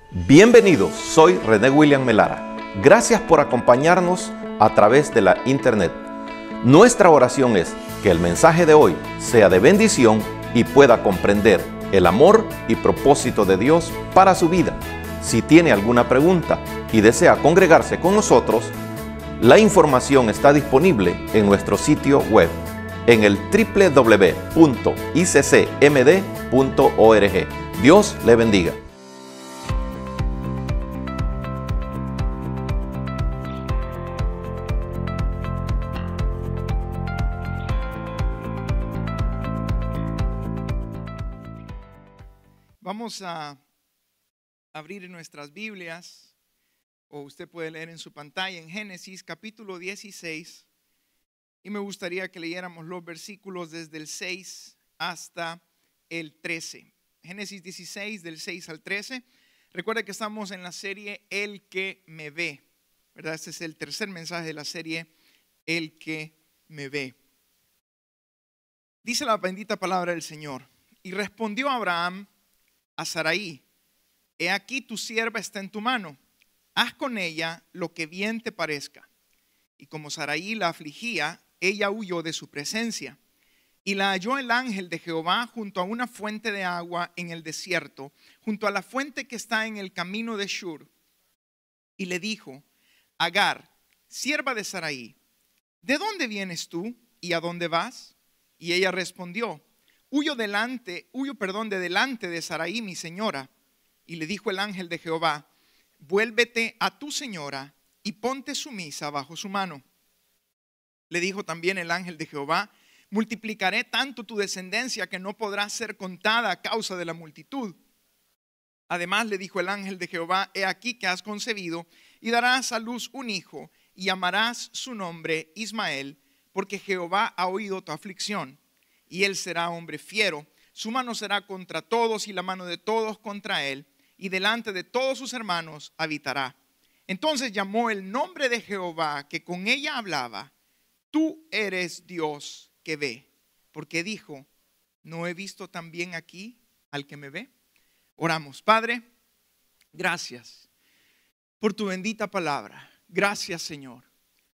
Bienvenidos, soy René William Melara. Gracias por acompañarnos a través de la internet. Nuestra oración es que el mensaje de hoy sea de bendición y pueda comprender el amor y propósito de Dios para su vida. Si tiene alguna pregunta y desea congregarse con nosotros, la información está disponible en nuestro sitio web en el www.iccmd.org. Dios le bendiga. Vamos a abrir nuestras Biblias, o usted puede leer en su pantalla, en Génesis capítulo 16, y me gustaría que leyéramos los versículos desde el 6 hasta el 13. Génesis 16, del 6 al 13. Recuerda que estamos en la serie El que me ve, ¿verdad? Este es el tercer mensaje de la serie El que me ve. Dice la bendita palabra del Señor: y respondió Abraham a Sarai: he aquí tu sierva está en tu mano, haz con ella lo que bien te parezca. Y como Sarai la afligía, ella huyó de su presencia. Y la halló el ángel de Jehová junto a una fuente de agua en el desierto, junto a la fuente que está en el camino de Shur. Y le dijo: Agar, sierva de Sarai, ¿de dónde vienes tú y a dónde vas? Y ella respondió: Huyo de delante de Sarai mi señora. Y le dijo el ángel de Jehová: vuélvete a tu señora y ponte sumisa bajo su mano. Le dijo también el ángel de Jehová: multiplicaré tanto tu descendencia que no podrá ser contada a causa de la multitud. Además le dijo el ángel de Jehová: he aquí que has concebido y darás a luz un hijo y llamarás su nombre Ismael, porque Jehová ha oído tu aflicción. Y él será hombre fiero, su mano será contra todos y la mano de todos contra él, y delante de todos sus hermanos habitará. Entonces llamó el nombre de Jehová que con ella hablaba: tú eres Dios que ve, porque dijo: ¿no he visto también aquí al que me ve? Oramos. Padre, gracias por tu bendita palabra. Gracias, Señor,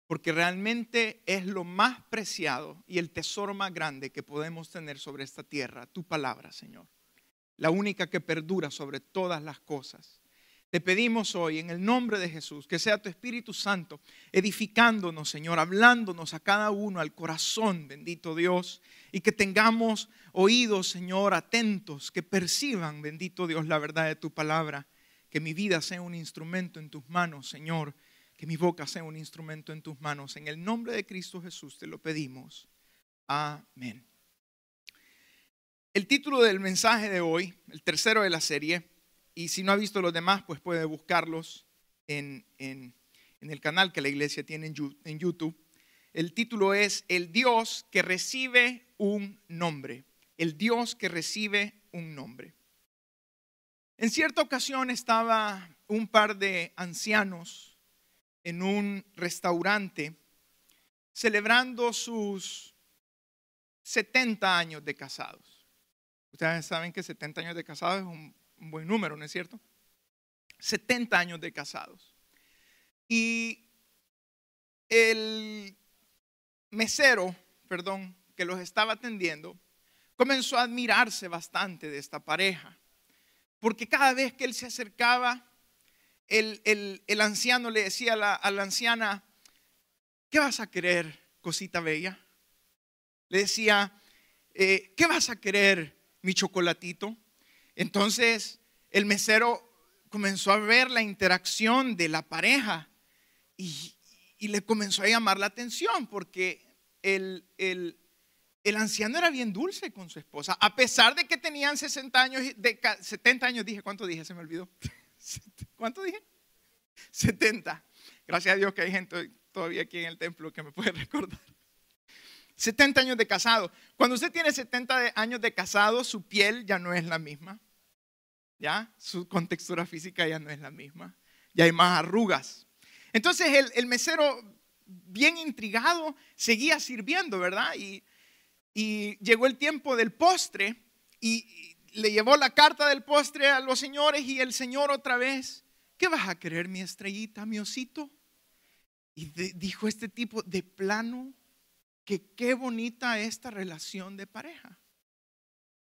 porque realmente es lo más preciado y el tesoro más grande que podemos tener sobre esta tierra, tu palabra, Señor. La única que perdura sobre todas las cosas. Te pedimos hoy en el nombre de Jesús que sea tu Espíritu Santo edificándonos, Señor, hablándonos a cada uno al corazón, bendito Dios, y que tengamos oídos, Señor, atentos, que perciban, bendito Dios, la verdad de tu palabra. Que mi vida sea un instrumento en tus manos, Señor. Que mi boca sea un instrumento en tus manos. En el nombre de Cristo Jesús te lo pedimos. Amén. El título del mensaje de hoy, el tercero de la serie, y si no ha visto los demás, pues puede buscarlos en el canal que la iglesia tiene en YouTube. El título es El Dios que recibe un nombre. El Dios que recibe un nombre. En cierta ocasión estaba un par de ancianos en un restaurante celebrando sus 70 años de casados. Ustedes saben que 70 años de casados es un buen número, ¿no es cierto? 70 años de casados. Y el mesero, que los estaba atendiendo, comenzó a admirarse bastante de esta pareja. Porque cada vez que él se acercaba, el anciano le decía a la anciana: ¿qué vas a querer, cosita bella? Le decía: ¿qué vas a querer, mi chocolatito? Entonces el mesero comenzó a ver la interacción de la pareja y le comenzó a llamar la atención porque el anciano era bien dulce con su esposa, a pesar de que tenían 70 años, dije, ¿cuánto dije? Se me olvidó. ¿Cuánto dije? 70. Gracias a Dios que hay gente todavía aquí en el templo que me puede recordar. 70 años de casado. Cuando usted tiene 70 años de casado, su piel ya no es la misma. ¿Ya? Su contextura física ya no es la misma. Ya hay más arrugas. Entonces el mesero, bien intrigado, seguía sirviendo, ¿verdad? Y llegó el tiempo del postre y le llevó la carta del postre a los señores y el señor otra vez, ¿qué vas a querer, mi estrellita, mi osito? Y dijo este tipo, de plano, que qué bonita esta relación de pareja.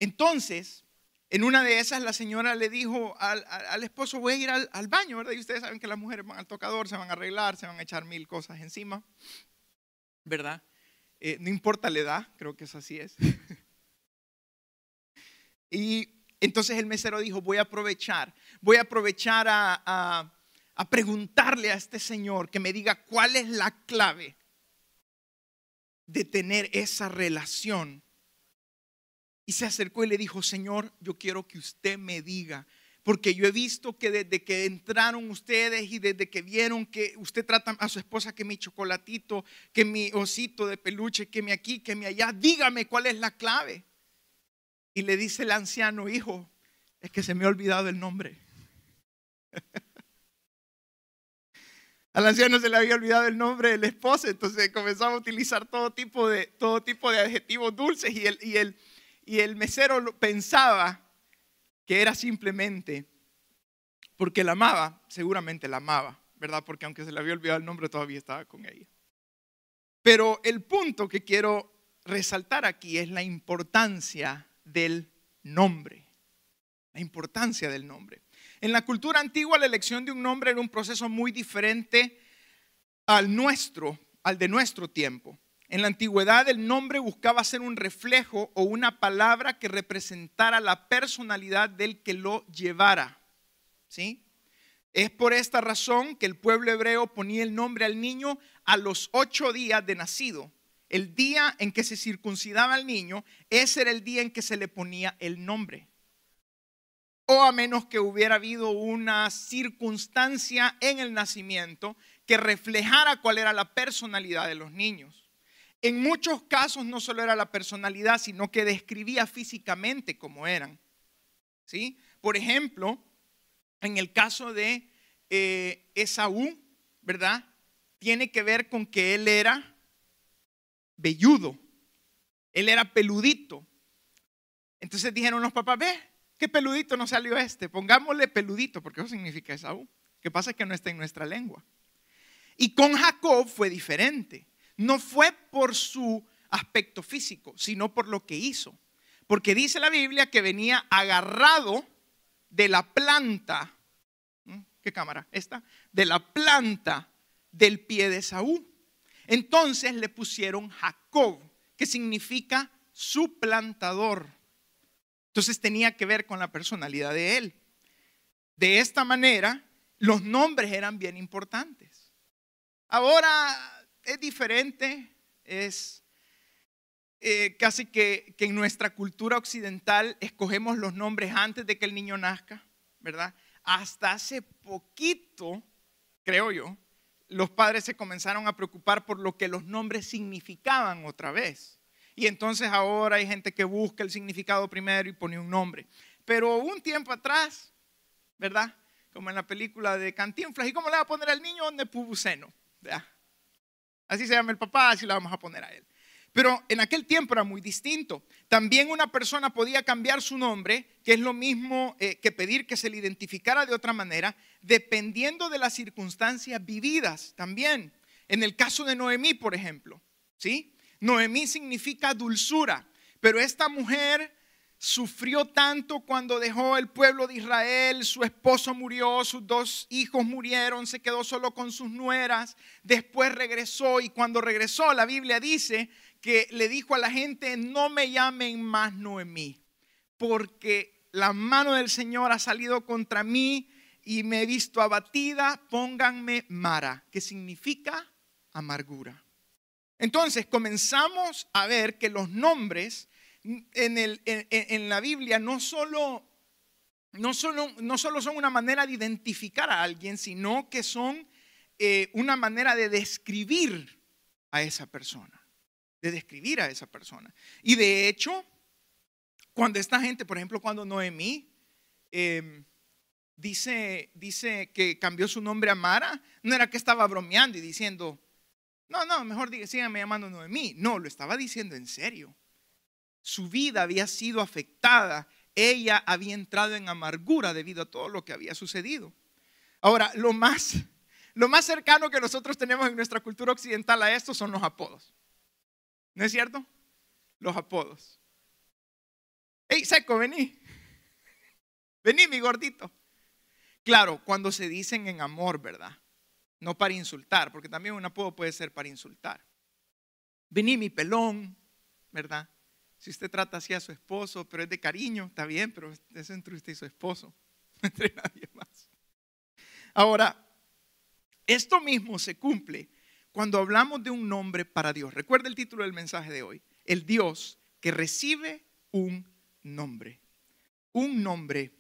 Entonces, en una de esas la señora le dijo al esposo, voy a ir al baño, ¿verdad? Y ustedes saben que las mujeres van al tocador, se van a arreglar, se van a echar mil cosas encima, ¿verdad? No importa la edad, creo que eso así es. Y entonces el mesero dijo, voy a aprovechar a preguntarle a este señor que me diga cuál es la clave de tener esa relación. Y se acercó y le dijo, Señor, yo quiero que usted me diga, porque yo he visto que desde que entraron ustedes y desde que vieron que usted trata a su esposa que mi chocolatito, que mi osito de peluche, que mi aquí, que mi allá, dígame cuál es la clave. Y le dice el anciano, hijo, es que se me ha olvidado el nombre. Al anciano se le había olvidado el nombre del esposo, entonces comenzaba a utilizar todo tipo de adjetivos dulces y el mesero pensaba que era simplemente porque la amaba, seguramente la amaba, ¿verdad? Porque aunque se le había olvidado el nombre todavía estaba con ella. Pero el punto que quiero resaltar aquí es la importancia del nombre. La importancia del nombre. En la cultura antigua la elección de un nombre era un proceso muy diferente al de nuestro tiempo. En la antigüedad el nombre buscaba ser un reflejo o una palabra que representara la personalidad del que lo llevara. ¿Sí? Es por esta razón que el pueblo hebreo ponía el nombre al niño a los 8 días de nacido. El día en que se circuncidaba al niño, ese era el día en que se le ponía el nombre. O a menos que hubiera habido una circunstancia en el nacimiento que reflejara cuál era la personalidad de los niños. En muchos casos no solo era la personalidad, sino que describía físicamente cómo eran. ¿Sí? Por ejemplo, en el caso de Esaú, ¿verdad? Tiene que ver con que él era velludo, él era peludito. Entonces dijeron los papás, ve, qué peludito nos salió este, pongámosle peludito, porque eso significa Esaú. Lo que pasa es que no está en nuestra lengua. Y con Jacob fue diferente. No fue por su aspecto físico, sino por lo que hizo. Porque dice la Biblia que venía agarrado de la planta. ¿Qué cámara? Esta. De la planta del pie de Esaú. Entonces le pusieron Jacob, que significa suplantador. Entonces tenía que ver con la personalidad de él. De esta manera, los nombres eran bien importantes. Ahora es diferente, es casi que en nuestra cultura occidental escogemos los nombres antes de que el niño nazca, ¿verdad? Hasta hace poquito, creo yo, los padres se comenzaron a preocupar por lo que los nombres significaban otra vez. Y entonces ahora hay gente que busca el significado primero y pone un nombre. Pero un tiempo atrás, ¿verdad? Como en la película de Cantinflas, ¿y cómo le va a poner al niño? Nepomuceno, ¿verdad? Así se llama el papá, así le vamos a poner a él. Pero en aquel tiempo era muy distinto. También una persona podía cambiar su nombre, que es lo mismo que pedir que se le identificara de otra manera, dependiendo de las circunstancias vividas también. En el caso de Noemí, por ejemplo, ¿sí? Noemí significa dulzura, pero esta mujer sufrió tanto cuando dejó el pueblo de Israel, su esposo murió, sus 2 hijos murieron, se quedó solo con sus nueras, después regresó y cuando regresó la Biblia dice que le dijo a la gente, no me llamen más Noemí, porque la mano del Señor ha salido contra mí y me he visto abatida, pónganme Mara, que significa amargura. Entonces comenzamos a ver que los nombres en la Biblia no solo son una manera de identificar a alguien, sino que son una manera de describir a esa persona. Y de hecho, cuando esta gente, por ejemplo, cuando Noemí dice que cambió su nombre a Mara, no era que estaba bromeando y diciendo, no, mejor síganme llamando Noemí. No, lo estaba diciendo en serio. Su vida había sido afectada ella había entrado en amargura debido a todo lo que había sucedido. Ahora, lo más cercano que nosotros tenemos en nuestra cultura occidental a esto son los apodos. ¿No es cierto? Los apodos. Hey, Seco, vení. Vení, mi gordito. Claro, cuando se dicen en amor, ¿verdad? No para insultar, porque también un apodo puede ser para insultar. Vení, mi pelón, ¿verdad? Si usted trata así a su esposo, pero es de cariño, está bien, pero es entre usted y su esposo, no entre nadie más. Ahora, esto mismo se cumple cuando hablamos de un nombre para Dios. Recuerda el título del mensaje de hoy: el Dios que recibe un nombre. Un nombre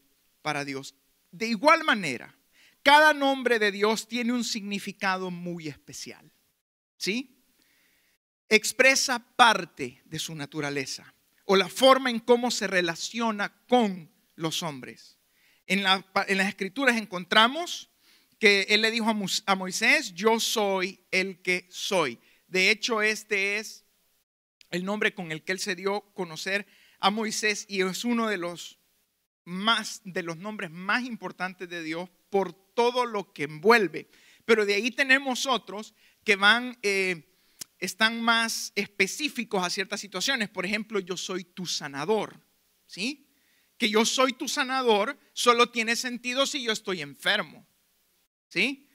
para Dios. De igual manera, cada nombre de Dios tiene un significado muy especial. ¿Sí? Expresa parte de su naturaleza o la forma en cómo se relaciona con los hombres. En las escrituras encontramos que él le dijo a Moisés: yo soy el que soy. De hecho, este es el nombre con el que él se dio a conocer a Moisés, y es uno de los nombres más importantes de Dios por todo lo que envuelve. Pero de ahí tenemos otros que están más específicos a ciertas situaciones. Por ejemplo, yo soy tu sanador. ¿Sí? Que yo soy tu sanador solo tiene sentido si yo estoy enfermo. ¿Sí?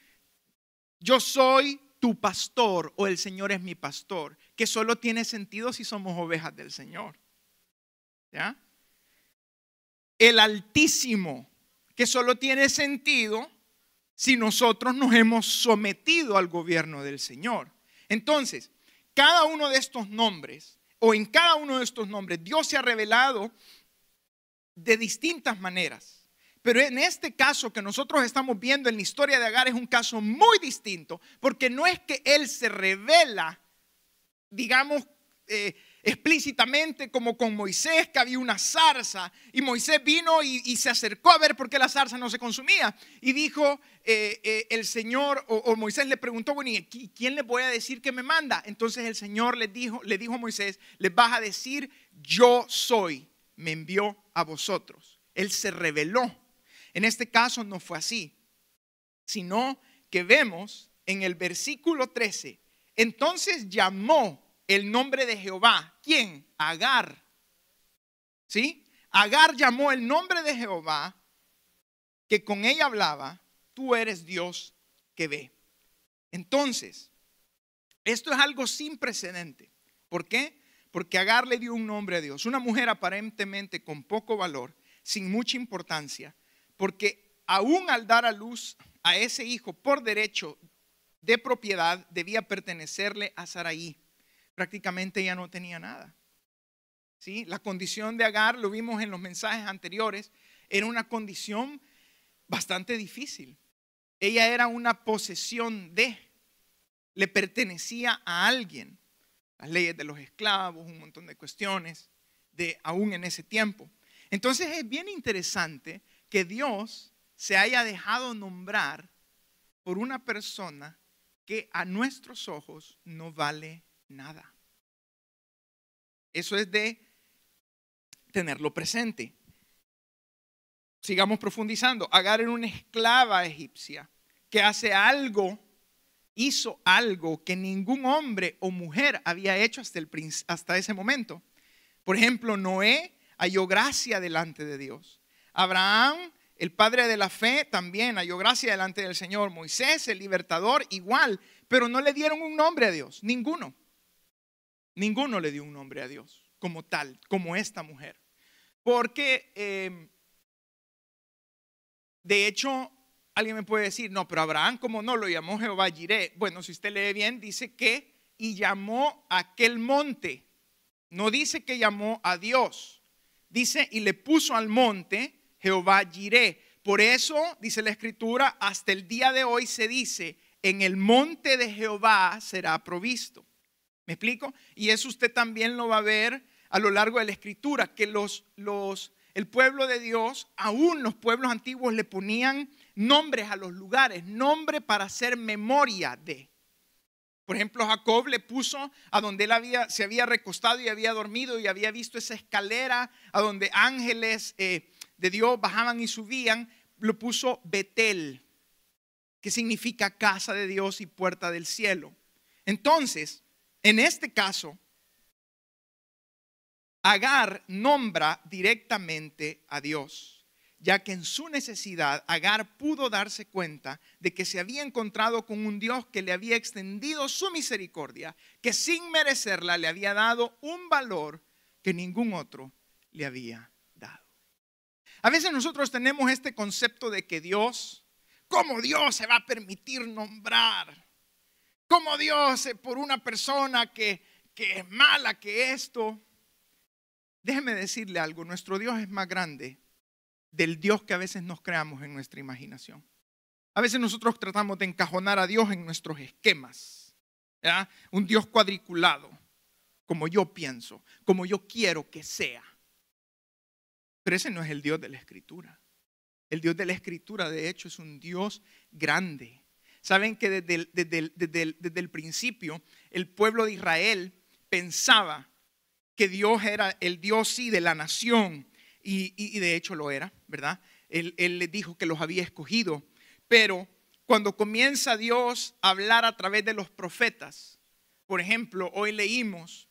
Yo soy tu pastor, o el Señor es mi pastor, que solo tiene sentido si somos ovejas del Señor. ¿Ya? El Altísimo, que solo tiene sentido si nosotros nos hemos sometido al gobierno del Señor. Entonces, cada uno de estos nombres, o en cada uno de estos nombres, Dios se ha revelado de distintas maneras. Pero en este caso que nosotros estamos viendo en la historia de Agar es un caso muy distinto, porque no es que él se revela, digamos, explícitamente como con Moisés, que había una zarza y Moisés vino y se acercó a ver por qué la zarza no se consumía, y dijo el Señor, o Moisés le preguntó: bueno, ¿y quién les voy a decir que me manda? Entonces el Señor le dijo a Moisés: les vas a decir: yo soy, me envió a vosotros. Él se reveló. En este caso no fue así, sino que vemos en el versículo 13: entonces llamó el nombre de Jehová. ¿Quién? Agar. ¿Sí? Agar llamó el nombre de Jehová, que con ella hablaba: tú eres Dios que ve. Entonces, esto es algo sin precedente. ¿Por qué? Porque Agar le dio un nombre a Dios. Una mujer aparentemente con poco valor, sin mucha importancia, porque aún al dar a luz a ese hijo por derecho de propiedad, debía pertenecerle a Saraí. Prácticamente ella no tenía nada. ¿Sí? La condición de Agar, lo vimos en los mensajes anteriores, era una condición bastante difícil. Ella era una posesión le pertenecía a alguien. Las leyes de los esclavos, un montón de cuestiones aún en ese tiempo. Entonces es bien interesante que Dios se haya dejado nombrar por una persona que a nuestros ojos no vale nada. Eso es de tenerlo presente. Sigamos profundizando. Agar era una esclava egipcia que hizo algo que ningún hombre o mujer había hecho hasta ese momento. Por ejemplo, Noé halló gracia delante de Dios. Abraham, el padre de la fe, también halló gracia delante del Señor. Moisés, el libertador, igual, pero no le dieron un nombre a Dios, ninguno. Ninguno le dio un nombre a Dios como tal, como esta mujer. Porque, de hecho, alguien me puede decir: no, pero Abraham, ¿cómo no? Lo llamó Jehová Jireh. Bueno, si usted lee bien, dice que y llamó a aquel monte. No dice que llamó a Dios. Dice: y le puso al monte Jehová Jireh. Por eso, dice la escritura, hasta el día de hoy se dice: en el monte de Jehová será provisto. ¿Me explico? Y eso usted también lo va a ver a lo largo de la escritura, que el pueblo de Dios, aún los pueblos antiguos, le ponían nombres a los lugares, nombre para hacer memoria de. Por ejemplo, Jacob le puso a donde él se había recostado y había dormido y había visto esa escalera a donde ángeles de Dios bajaban y subían, lo puso Betel, que significa casa de Dios y puerta del cielo. Entonces, en este caso, Agar nombra directamente a Dios, ya que en su necesidad Agar pudo darse cuenta de que se había encontrado con un Dios que le había extendido su misericordia, que sin merecerla le había dado un valor que ningún otro le había dado. A veces nosotros tenemos este concepto de que Dios, ¿cómo Dios se va a permitir nombrar? ¿Cómo Dios por una persona que es mala que esto? Déjeme decirle algo, nuestro Dios es más grande del Dios que a veces nos creamos en nuestra imaginación. A veces nosotros tratamos de encajonar a Dios en nuestros esquemas, ¿ya? Un Dios cuadriculado, como yo pienso, como yo quiero que sea. Pero ese no es el Dios de la Escritura. El Dios de la Escritura, de hecho, es un Dios grande. Saben que desde el principio el pueblo de Israel pensaba que Dios era el Dios sí de la nación y de hecho lo era, ¿verdad? Él les dijo que los había escogido, pero cuando comienza Dios a hablar a través de los profetas, por ejemplo, hoy leímos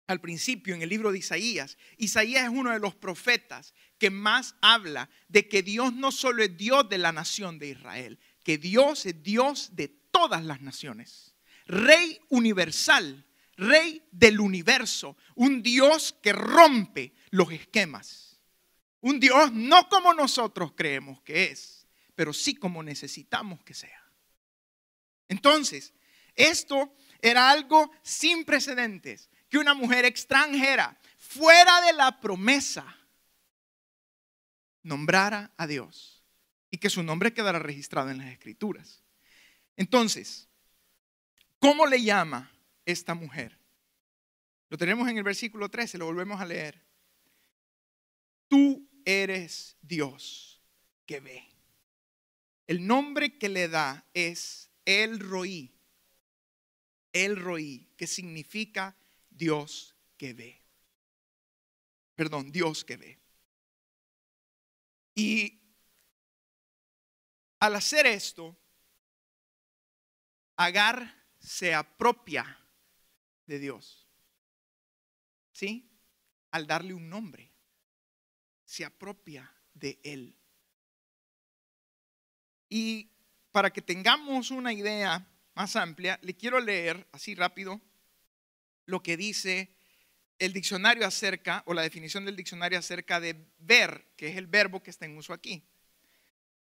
al principio en el libro de Isaías. Isaías es uno de los profetas que más habla de que Dios no solo es Dios de la nación de Israel, que Dios es Dios de todas las naciones, Rey universal, Rey del universo, un Dios que rompe los esquemas, un Dios no como nosotros creemos que es, pero sí como necesitamos que sea. Entonces, esto era algo sin precedentes, que una mujer extranjera, fuera de la promesa, nombrara a Dios y que su nombre quedara registrado en las Escrituras. Entonces, ¿cómo le llama esta mujer? Lo tenemos en el versículo 13, lo volvemos a leer. Tú eres Dios que ve. El nombre que le da es El Roí, que significa Dios que ve. Perdón, Dios que ve. Y al hacer esto, Agar se apropia de Dios. ¿Sí? Al darle un nombre, se apropia de Él. Y para que tengamos una idea más amplia, le quiero leer así rápido lo que dice el diccionario acerca, o la definición del diccionario acerca de ver, que es el verbo que está en uso aquí.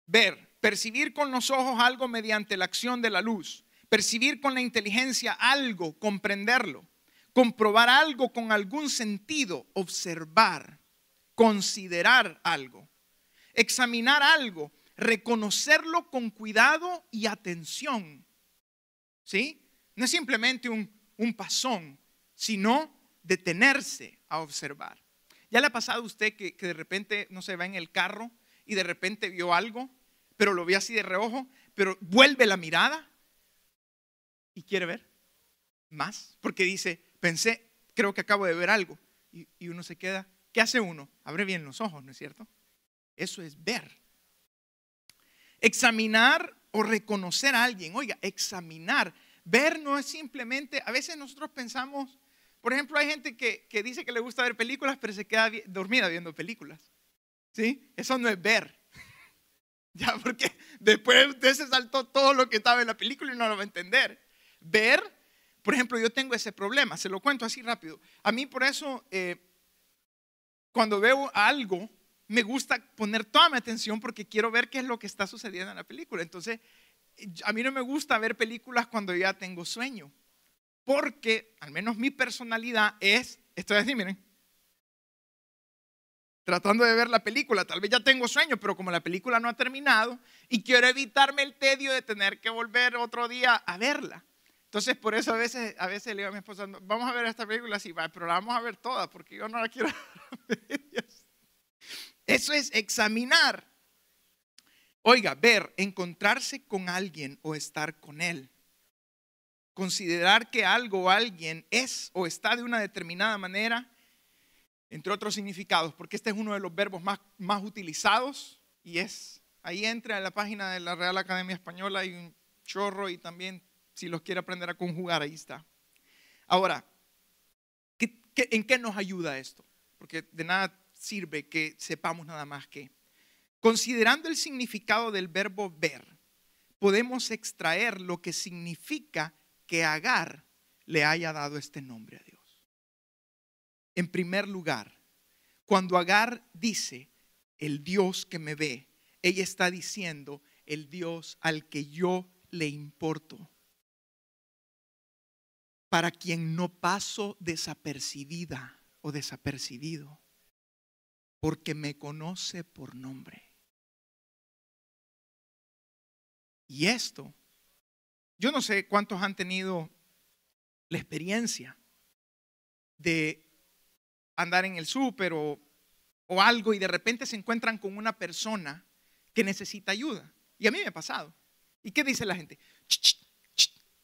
Ver, percibir con los ojos algo mediante la acción de la luz. Percibir con la inteligencia algo, comprenderlo. Comprobar algo con algún sentido, observar, considerar algo. Examinar algo, reconocerlo con cuidado y atención. ¿Sí? No es simplemente un pasón, sino detenerse a observar. ¿Ya le ha pasado a usted que de repente, no sé, va en el carro y de repente vio algo, pero lo vio así de reojo, pero vuelve la mirada y quiere ver más? Porque dice, pensé, creo que acabo de ver algo. Y uno se queda, ¿qué hace uno? Abre bien los ojos, ¿no es cierto? Eso es ver. Examinar o reconocer a alguien. Oiga, examinar. Ver no es simplemente, a veces nosotros pensamos, por ejemplo, hay gente que dice que le gusta ver películas, pero se queda dormida viendo películas. ¿Sí? Eso no es ver. Ya, porque después usted se saltó todo lo que estaba en la película y no lo va a entender. Ver, por ejemplo, yo tengo ese problema, se lo cuento así rápido. A mí por eso, cuando veo algo, me gusta poner toda mi atención porque quiero ver qué es lo que está sucediendo en la película. Entonces, a mí no me gusta ver películas cuando ya tengo sueño. Porque, al menos mi personalidad es, estoy así, miren, tratando de ver la película. Tal vez ya tengo sueño, pero como la película no ha terminado y quiero evitarme el tedio de tener que volver otro día a verla. Entonces, por eso a veces le digo a mi esposa, vamos a ver esta película, sí, pero la vamos a ver toda porque yo no la quiero ver. Eso es examinar. Oiga, ver, encontrarse con alguien o estar con él. considerar que algo o alguien es o está de una determinada manera, entre otros significados, porque este es uno de los verbos más utilizados y ahí entra en la página de la Real Academia Española, hay un chorro y también si los quiere aprender a conjugar, ahí está. Ahora, ¿en qué nos ayuda esto? Porque de nada sirve que sepamos nada más que, considerando el significado del verbo ver, podemos extraer lo que significa que Agar le haya dado este nombre a Dios. En primer lugar, cuando Agar dice, el Dios que me ve, ella está diciendo, el Dios al que yo le importo, para quien no paso desapercibida o desapercibido, porque me conoce por nombre. Y esto, yo no sé cuántos han tenido la experiencia de andar en el súper o algo y de repente se encuentran con una persona que necesita ayuda. Y a mí me ha pasado. ¿Y qué dice la gente?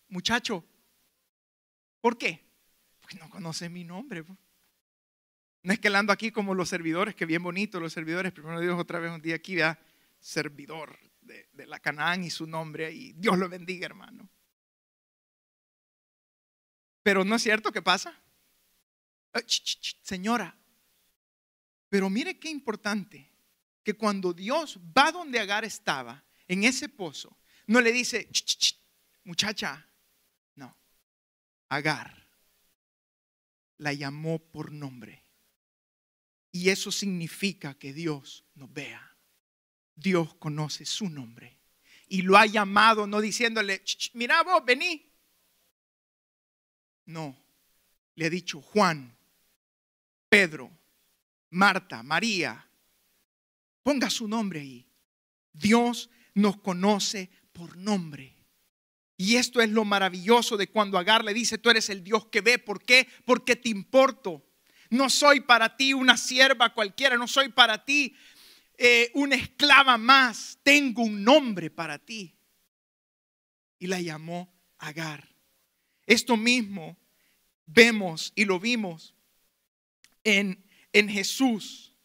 Muchacho, ¿por qué? Porque no conoce mi nombre. No es que ando aquí como los servidores, que bien bonito los servidores. Primero Dios, otra vez un día aquí, vea, servidor de la Canaán y su nombre. Y Dios lo bendiga, hermano. Pero ¿no es cierto que pasa? Señora, pero mire qué importante que cuando Dios va donde Agar estaba, en ese pozo, no le dice, muchacha, no, Agar la llamó por nombre. Y eso significa que Dios nos vea. Dios conoce su nombre y lo ha llamado, no diciéndole, mira vos, vení. No, le ha dicho Juan, Pedro, Marta, María, ponga su nombre ahí. Dios nos conoce por nombre. Y esto es lo maravilloso de cuando Agar le dice, tú eres el Dios que ve. ¿Por qué? Porque te importo. No soy para ti una sierva cualquiera, no soy para ti una esclava más. Tengo un nombre para ti. Y la llamó Agar. Esto mismo vemos y lo vimos en Jesús.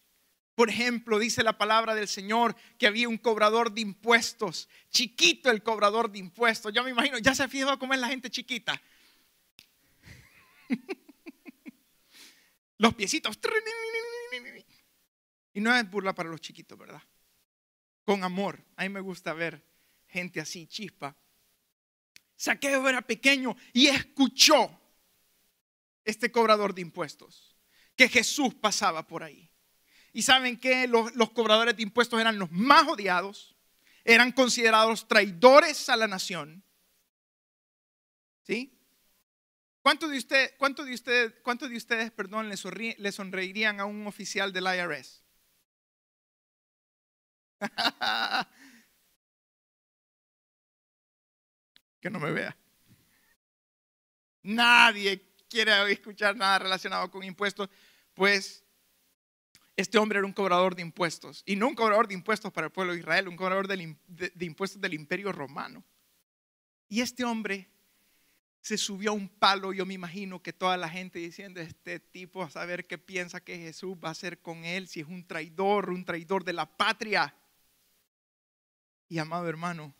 Por ejemplo, dice la palabra del Señor que había un cobrador de impuestos, chiquito el cobrador de impuestos. Yo me imagino, ya se ha fijado cómo es la gente chiquita. Los piecitos. Y no es burla para los chiquitos, ¿verdad? Con amor. A mí me gusta ver gente así, chispa. Zaqueo era pequeño y escuchó este cobrador de impuestos que Jesús pasaba por ahí. Y saben que los cobradores de impuestos eran los más odiados, eran considerados traidores a la nación. ¿Sí? ¿Cuántos de ustedes, perdón, le sonreirían a un oficial del IRS? Que no me vea. Nadie quiere escuchar nada relacionado con impuestos. Pues este hombre era un cobrador de impuestos. Y no un cobrador de impuestos para el pueblo de Israel, un cobrador de impuestos del Imperio Romano. Y este hombre se subió a un palo. Yo me imagino que toda la gente diciendo, este tipo a saber qué piensa que Jesús va a hacer con él, si es un traidor de la patria. Y amado hermano,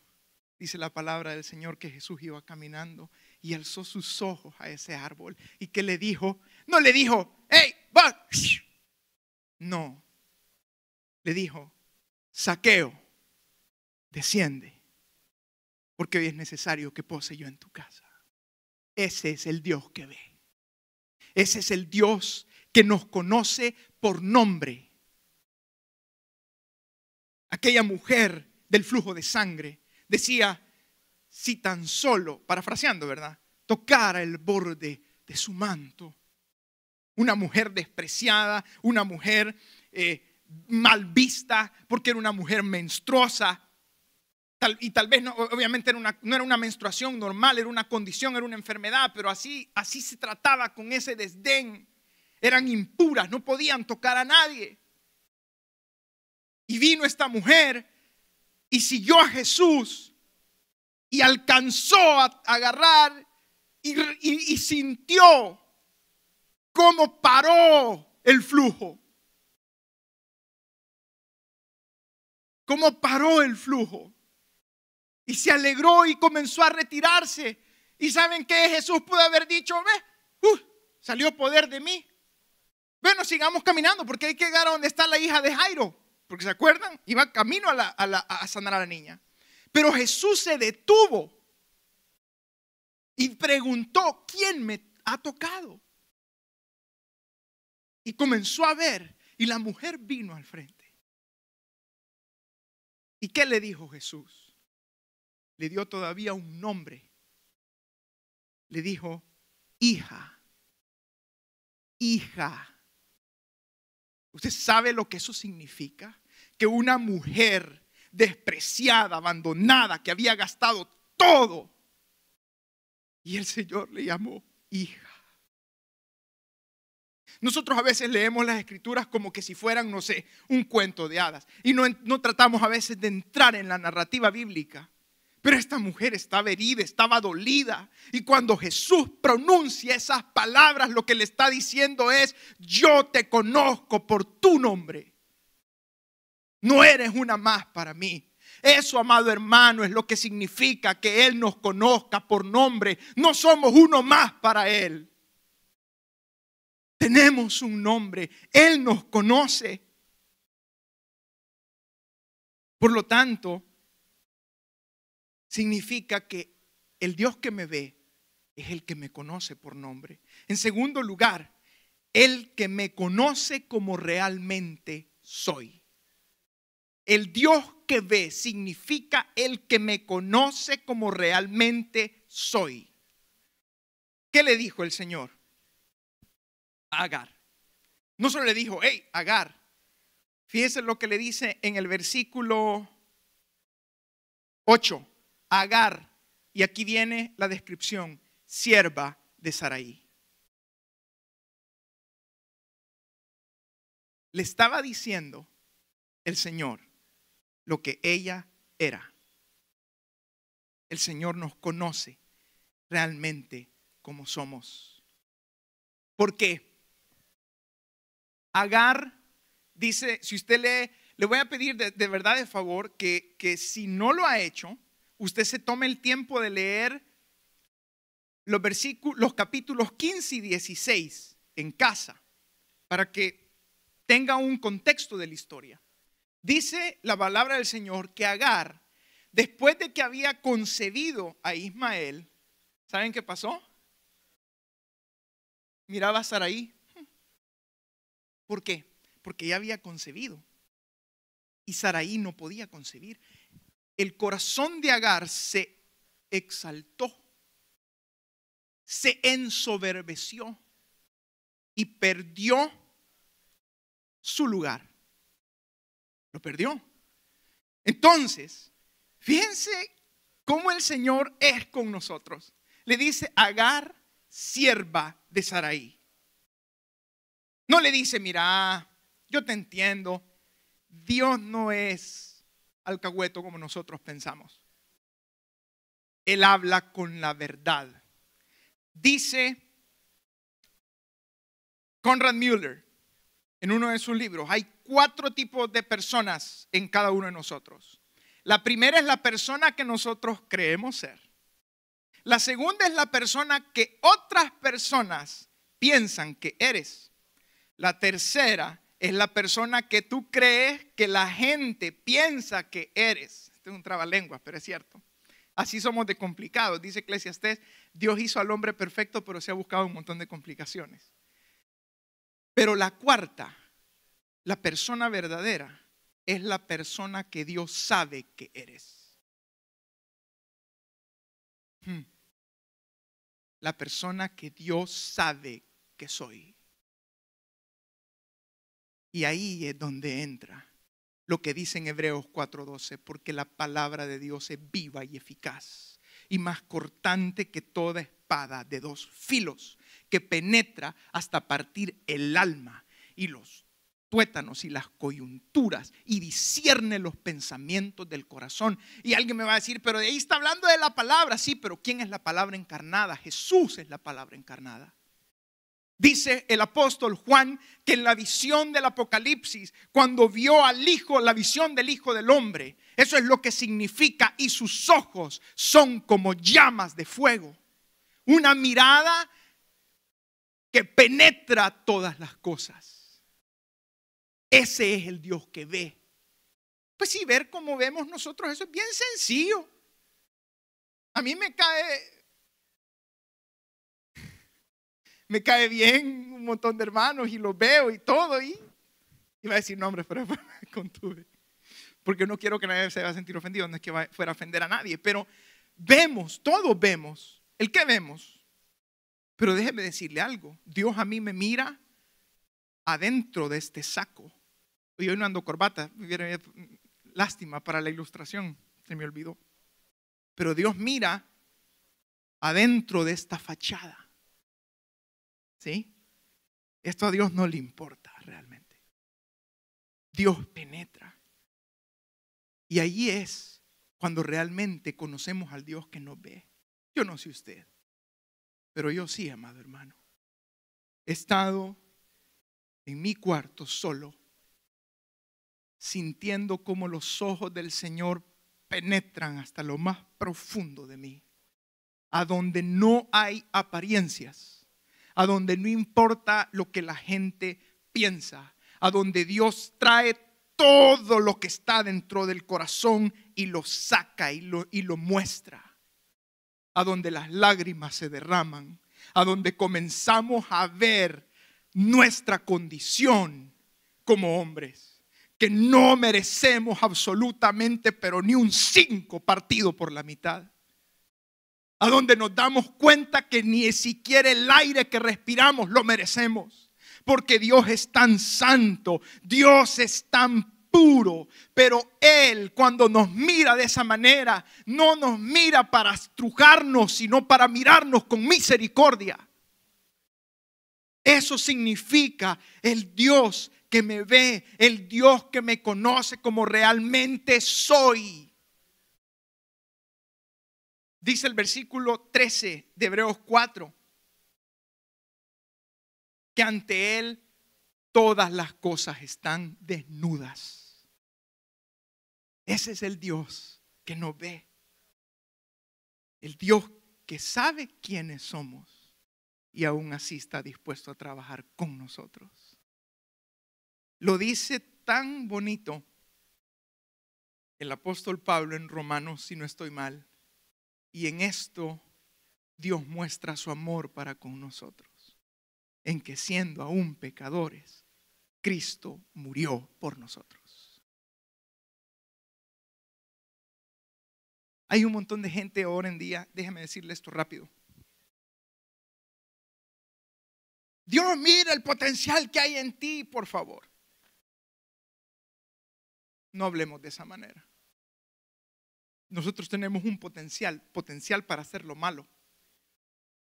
dice la palabra del Señor que Jesús iba caminando y alzó sus ojos a ese árbol. ¿Y qué le dijo? No le dijo, hey, va. No, le dijo, Zaqueo, desciende, porque hoy es necesario que pose yo en tu casa. Ese es el Dios que ve. Ese es el Dios que nos conoce por nombre. Aquella mujer del flujo de sangre decía, si tan solo, parafraseando, ¿verdad?, tocara el borde de su manto. Una mujer despreciada, una mujer mal vista, porque era una mujer menstruosa. Y tal vez no, obviamente no era una menstruación normal, era una condición, era una enfermedad, pero así se trataba con ese desdén. Eran impuras, no podían tocar a nadie. Y vino esta mujer y siguió a Jesús y alcanzó a agarrar y sintió cómo paró el flujo. Cómo paró el flujo. Y se alegró y comenzó a retirarse. ¿Y saben qué? Jesús pudo haber dicho, salió poder de mí. Bueno, sigamos caminando porque hay que llegar a donde está la hija de Jairo. Porque ¿se acuerdan? Iba camino a sanar a la niña. Pero Jesús se detuvo y preguntó, ¿quién me ha tocado? Y comenzó a ver y la mujer vino al frente. ¿Y qué le dijo Jesús? Le dio todavía un nombre. Le dijo, hija, hija. ¿Usted sabe lo que eso significa? Que una mujer despreciada, abandonada, que había gastado todo, y el Señor le llamó hija. Nosotros a veces leemos las escrituras como que si fueran, no sé, un cuento de hadas. Y no tratamos a veces de entrar en la narrativa bíblica. Pero esta mujer estaba herida, estaba dolida. Y cuando Jesús pronuncia esas palabras, lo que le está diciendo es, yo te conozco por tu nombre. No eres una más para mí. Eso, amado hermano, es lo que significa que Él nos conozca por nombre. No somos uno más para Él. Tenemos un nombre. Él nos conoce. Por lo tanto, significa que el Dios que me ve es el que me conoce por nombre. En segundo lugar, el que me conoce como realmente soy. El Dios que ve significa el que me conoce como realmente soy. ¿Qué le dijo el Señor a Agar? No solo le dijo, hey, Agar. Fíjese lo que le dice en el versículo 8. Agar, y aquí viene la descripción, sierva de Saraí. Le estaba diciendo el Señor lo que ella era. El Señor nos conoce realmente como somos. ¿Por qué? Agar dice, si usted lee, le voy a pedir de verdad de favor que si no lo ha hecho, usted se tome el tiempo de leer los capítulos 15 y 16 en casa para que tenga un contexto de la historia. Dice la palabra del Señor que Agar, después de que había concebido a Ismael, ¿saben qué pasó? Miraba a Saraí. ¿Por qué? Porque ella había concebido y Saraí no podía concebir. El corazón de Agar se exaltó, se ensoberbeció y perdió su lugar. Lo perdió. Entonces, fíjense cómo el Señor es con nosotros. Le dice Agar, sierva de Saraí. No le dice, mira, yo te entiendo. Dios no es alcahueto como nosotros pensamos. Él habla con la verdad. Dice Conrad Müller en uno de sus libros, hay 4 tipos de personas en cada uno de nosotros. La primera es la persona que nosotros creemos ser. La segunda es la persona que otras personas piensan que eres. La tercera es la persona que tú crees que la gente piensa que eres. Este es un trabalenguas, pero es cierto. Así somos de complicados. Dice Eclesiastés, Dios hizo al hombre perfecto, pero se ha buscado un montón de complicaciones. Pero la cuarta, la persona verdadera, es la persona que Dios sabe que eres. La persona que Dios sabe que soy. Y ahí es donde entra lo que dice en Hebreos 4:12, porque la palabra de Dios es viva y eficaz y más cortante que toda espada de 2 filos, que penetra hasta partir el alma y los tuétanos y las coyunturas y discierne los pensamientos del corazón. Y alguien me va a decir, pero de ahí está hablando de la palabra. Sí, pero ¿quién es la palabra encarnada? Jesús es la palabra encarnada. Dice el apóstol Juan que en la visión del Apocalipsis, cuando vio al Hijo, la visión del Hijo del Hombre, eso es lo que significa, y sus ojos son como llamas de fuego. Una mirada que penetra todas las cosas. Ese es el Dios que ve. Pues sí, ver como vemos nosotros, eso es bien sencillo. A mí me cae bien un montón de hermanos y los veo y todo. Y iba a decir nombres, pero me contuve. Porque no quiero que nadie se vaya a sentir ofendido. No es que fuera a ofender a nadie. Pero vemos, todos vemos. ¿El qué vemos? Pero déjeme decirle algo. Dios a mí me mira adentro de este saco. Y hoy no ando corbata. Lástima para la ilustración. Se me olvidó. Pero Dios mira adentro de esta fachada. ¿Sí? Esto a Dios no le importa realmente. Dios penetra. Y allí es cuando realmente conocemos al Dios que nos ve. Yo no sé usted, pero yo sí, amado hermano. He estado en mi cuarto solo, sintiendo cómo los ojos del Señor penetran hasta lo más profundo de mí, a donde no hay apariencias, a donde no importa lo que la gente piensa, a donde Dios trae todo lo que está dentro del corazón y lo saca y lo muestra, a donde las lágrimas se derraman, a donde comenzamos a ver nuestra condición como hombres, que no merecemos absolutamente, pero ni un 5 partido por la mitad. A donde nos damos cuenta que ni siquiera el aire que respiramos lo merecemos. Porque Dios es tan santo, Dios es tan puro, pero Él cuando nos mira de esa manera, no nos mira para estrujarnos, sino para mirarnos con misericordia. Eso significa el Dios que me ve, el Dios que me conoce como realmente soy. Dice el versículo 13 de Hebreos 4. Que ante Él todas las cosas están desnudas. Ese es el Dios que nos ve. El Dios que sabe quiénes somos y aún así está dispuesto a trabajar con nosotros. Lo dice tan bonito el apóstol Pablo en Romanos, si no estoy mal. Y en esto Dios muestra su amor para con nosotros. En que siendo aún pecadores, Cristo murió por nosotros. Hay un montón de gente ahora en día, déjame decirle esto rápido. Dios, mira el potencial que hay en ti, por favor. No hablemos de esa manera. Nosotros tenemos un potencial para hacer lo malo.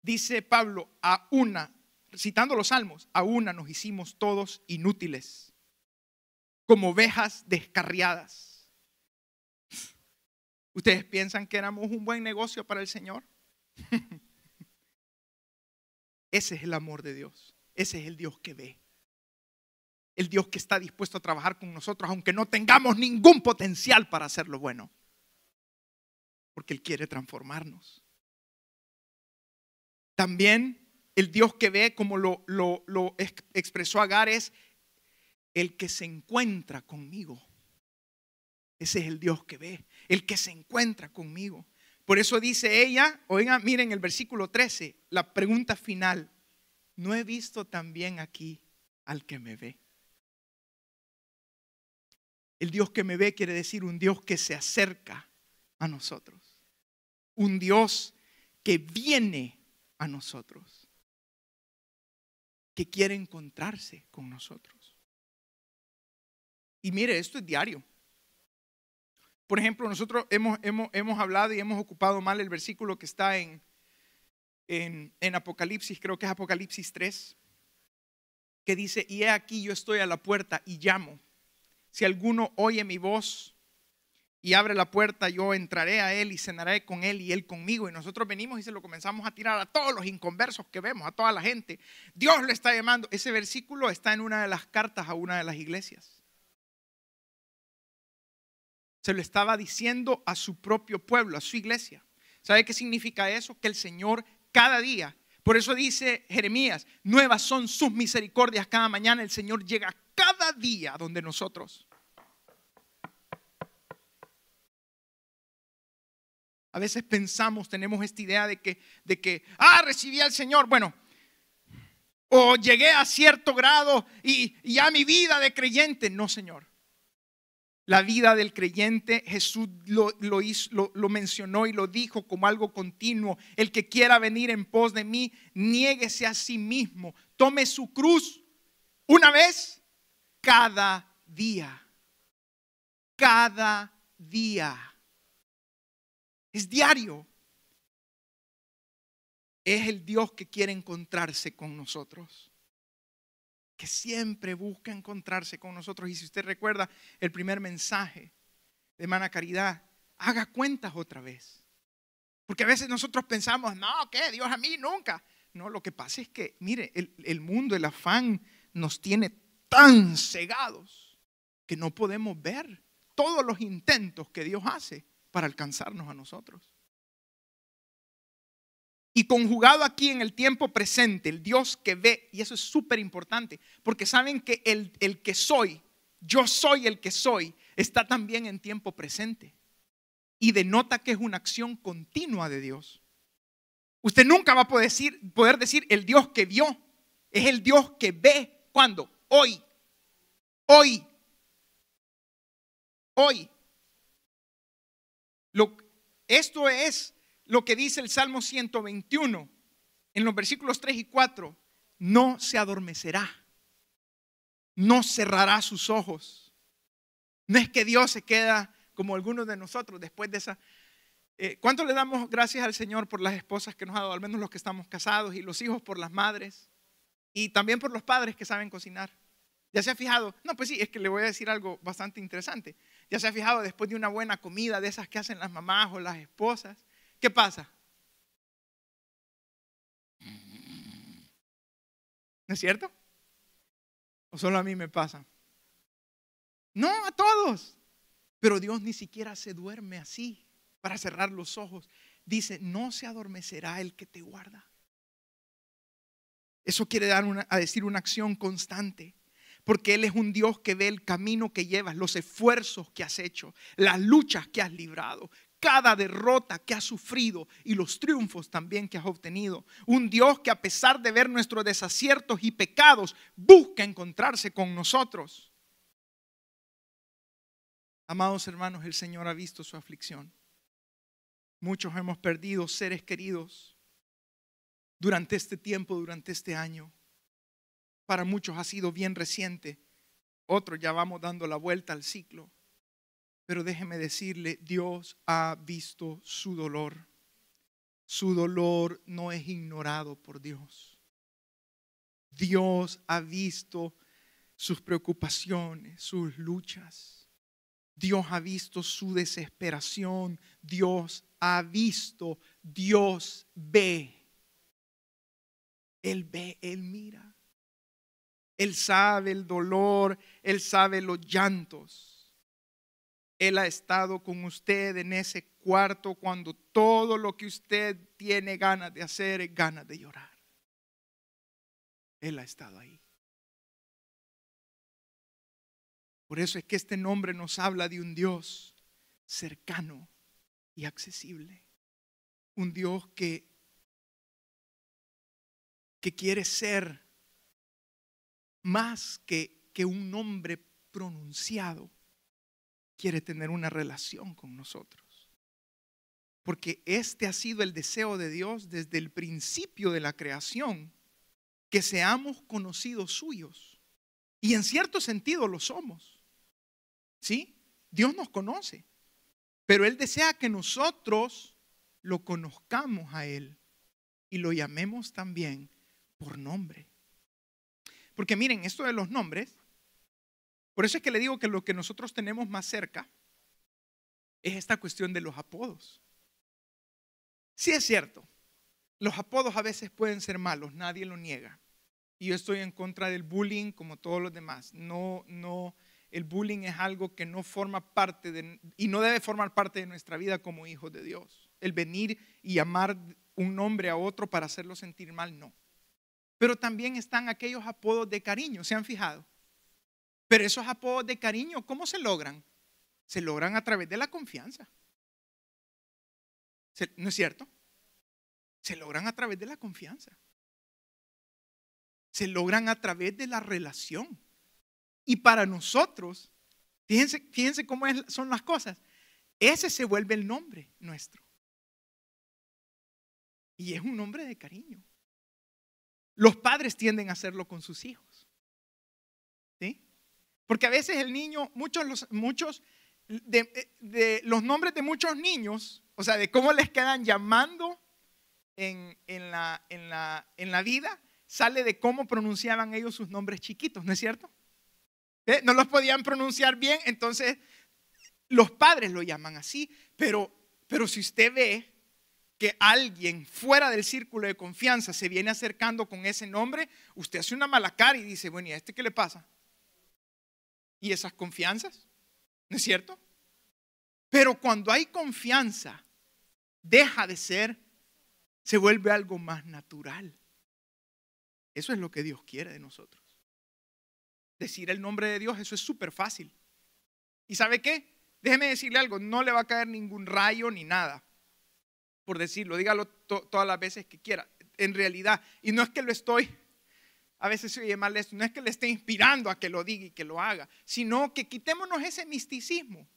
Dice Pablo, citando los salmos, a una nos hicimos todos inútiles, como ovejas descarriadas. ¿Ustedes piensan que éramos un buen negocio para el Señor? Ese es el amor de Dios. Ese es el Dios que ve. El Dios que está dispuesto a trabajar con nosotros, aunque no tengamos ningún potencial para hacer lo bueno. Porque Él quiere transformarnos. También el Dios que ve, como lo expresó Agar, es el que se encuentra conmigo. Ese es el Dios que ve, el que se encuentra conmigo. Por eso dice ella, oigan, miren el versículo 13, la pregunta final. ¿No he visto también aquí al que me ve? El Dios que me ve quiere decir un Dios que se acerca a nosotros. Un Dios que viene a nosotros. Que quiere encontrarse con nosotros. Y mire, esto es diario. Por ejemplo, nosotros hemos hablado y hemos ocupado mal el versículo que está en Apocalipsis, creo que es Apocalipsis 3, que dice, y he aquí yo estoy a la puerta y llamo. Si alguno oye mi voz y abre la puerta, yo entraré a él y cenaré con él y él conmigo. Y nosotros venimos y se lo comenzamos a tirar a todos los inconversos que vemos, a toda la gente. Dios le está llamando. Ese versículo está en una de las cartas a una de las iglesias. Se lo estaba diciendo a su propio pueblo, a su iglesia. ¿Sabe qué significa eso? Que el Señor cada día, por eso dice Jeremías, nuevas son sus misericordias cada mañana. El Señor llega cada día donde nosotros. A veces pensamos, tenemos esta idea de que recibí al Señor, bueno, o llegué a cierto grado y ya mi vida de creyente. No, Señor. La vida del creyente, Jesús lo mencionó y lo dijo como algo continuo. El que quiera venir en pos de mí, niéguese a sí mismo. Tome su cruz una vez cada día. Cada día. Es diario. Es el Dios que quiere encontrarse con nosotros, que siempre busca encontrarse con nosotros. Y si usted recuerda el primer mensaje de Hermana Caridad, haga cuentas otra vez. Porque a veces nosotros pensamos, no, ¿qué? Dios a mí nunca. No, lo que pasa es que, mire, el mundo, el afán nos tiene tan cegados que no podemos ver todos los intentos que Dios hace para alcanzarnos a nosotros. Y conjugado aquí en el tiempo presente, el Dios que ve, y eso es súper importante, porque saben que el que soy, yo soy el que soy, está también en tiempo presente. Y denota que es una acción continua de Dios. Usted nunca va a poder decir el Dios que vio, es el Dios que ve. ¿Cuándo? Hoy. Hoy. Hoy. Esto es lo que dice el Salmo 121 en los versículos 3 y 4. No se adormecerá, no cerrará sus ojos. No es que Dios se queda como algunos de nosotros después de esa. ¿Cuánto le damos gracias al Señor por las esposas que nos ha dado? Al menos los que estamos casados, y los hijos por las madres, y también por los padres que saben cocinar. ¿Ya se ha fijado? No, pues sí, es que le voy a decir algo bastante interesante. ¿Ya se ha fijado después de una buena comida de esas que hacen las mamás o las esposas? ¿Qué pasa? ¿No es cierto? ¿O solo a mí me pasa? No, a todos. Pero Dios ni siquiera se duerme así para cerrar los ojos. Dice, no se adormecerá el que te guarda. Eso quiere decir una acción constante. Porque Él es un Dios que ve el camino que llevas, los esfuerzos que has hecho, las luchas que has librado, cada derrota que has sufrido y los triunfos también que has obtenido. Un Dios que, a pesar de ver nuestros desaciertos y pecados, busca encontrarse con nosotros. Amados hermanos, el Señor ha visto su aflicción. Muchos hemos perdido seres queridos durante este tiempo, durante este año. Para muchos ha sido bien reciente. Otros ya vamos dando la vuelta al ciclo. Pero déjeme decirle, Dios ha visto su dolor. Su dolor no es ignorado por Dios. Dios ha visto sus preocupaciones, sus luchas. Dios ha visto su desesperación. Dios ha visto, Dios ve. Él ve, Él mira. Él sabe el dolor, Él sabe los llantos. Él ha estado con usted en ese cuarto cuando todo lo que usted tiene ganas de hacer es ganas de llorar. Él ha estado ahí. Por eso es que este nombre nos habla de un Dios cercano y accesible. Un Dios que quiere ser más que un nombre pronunciado. Quiere tener una relación con nosotros. Porque este ha sido el deseo de Dios desde el principio de la creación. Que seamos conocidos suyos. Y en cierto sentido lo somos. ¿Sí? Dios nos conoce. Pero Él desea que nosotros lo conozcamos a Él. Y lo llamemos también por nombre. Porque miren, esto de los nombres, por eso es que le digo que lo que nosotros tenemos más cerca es esta cuestión de los apodos. Sí es cierto, los apodos a veces pueden ser malos, nadie lo niega. Y yo estoy en contra del bullying como todos los demás. No, el bullying es algo que no forma parte y no debe formar parte de nuestra vida como hijos de Dios. El venir y llamar un nombre a otro para hacerlo sentir mal, no. Pero también están aquellos apodos de cariño, ¿se han fijado? Pero esos apodos de cariño, ¿cómo se logran? Se logran a través de la confianza. ¿No es cierto? Se logran a través de la confianza. Se logran a través de la relación. Y para nosotros, fíjense cómo son las cosas. Ese se vuelve el nombre nuestro. Y es un nombre de cariño. Los padres tienden a hacerlo con sus hijos. ¿Sí? Porque a veces el niño, muchos de los nombres de muchos niños, o sea, de cómo les quedan llamando en la vida, sale de cómo pronunciaban ellos sus nombres chiquitos, ¿no es cierto? No los podían pronunciar bien, entonces los padres lo llaman así, pero si usted ve que alguien fuera del círculo de confianza se viene acercando con ese nombre, usted hace una mala cara y dice, bueno, ¿y a este qué le pasa? ¿Y esas confianzas? ¿No es cierto? Pero cuando hay confianza, deja de ser, se vuelve algo más natural. Eso es lo que Dios quiere de nosotros. Decir el nombre de Dios, eso es súper fácil. ¿Y sabe qué? Déjeme decirle algo, no le va a caer ningún rayo ni nada por decirlo, dígalo todas las veces que quiera. En realidad, y no es que lo estoy, a veces se oye mal esto, no es que le esté inspirando a que lo diga y que lo haga, sino que quitémonos ese misticismo,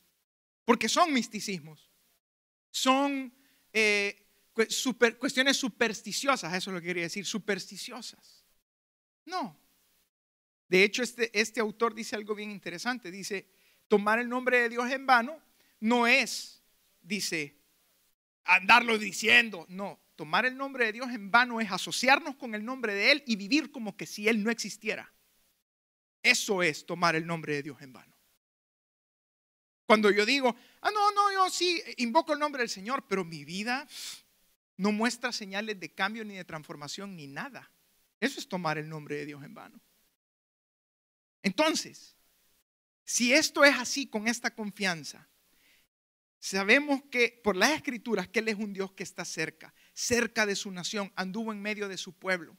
porque son misticismos, son cuestiones supersticiosas, eso es lo que quería decir, supersticiosas. No. De hecho, este autor dice algo bien interesante, dice, tomar el nombre de Dios en vano no es, dice, andarlo diciendo, no, tomar el nombre de Dios en vano es asociarnos con el nombre de Él y vivir como que si Él no existiera. Eso es tomar el nombre de Dios en vano. Cuando yo digo, no, yo sí invoco el nombre del Señor, pero mi vida no muestra señales de cambio ni de transformación ni nada. Eso es tomar el nombre de Dios en vano. Entonces, si esto es así con esta confianza, sabemos que por las escrituras que Él es un Dios que está cerca de su nación, anduvo en medio de su pueblo.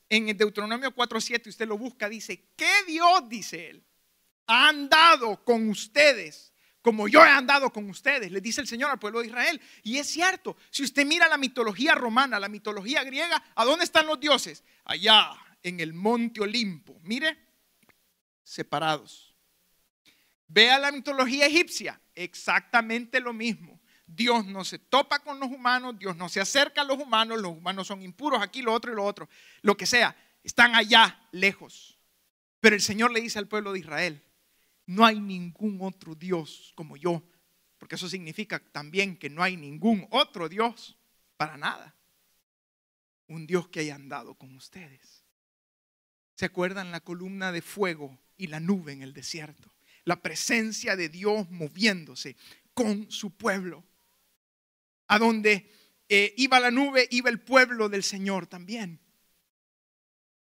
En el Deuteronomio 4:7 usted lo busca, dice, ¿qué Dios, dice Él, ha andado con ustedes como yo he andado con ustedes? Le dice el Señor al pueblo de Israel. Y es cierto, si usted mira la mitología romana, la mitología griega, ¿a dónde están los dioses? Allá en el monte Olimpo, mire, separados. Vea la mitología egipcia, exactamente lo mismo. Dios no se topa con los humanos, Dios no se acerca a los humanos son impuros, aquí lo otro y lo otro, lo que sea, están allá lejos. Pero el Señor le dice al pueblo de Israel, no hay ningún otro Dios como yo, porque eso significa también que no hay ningún otro Dios para nada. Un Dios que haya andado con ustedes. ¿Se acuerdan la columna de fuego y la nube en el desierto? La presencia de Dios moviéndose con su pueblo. A donde iba la nube, iba el pueblo del Señor también.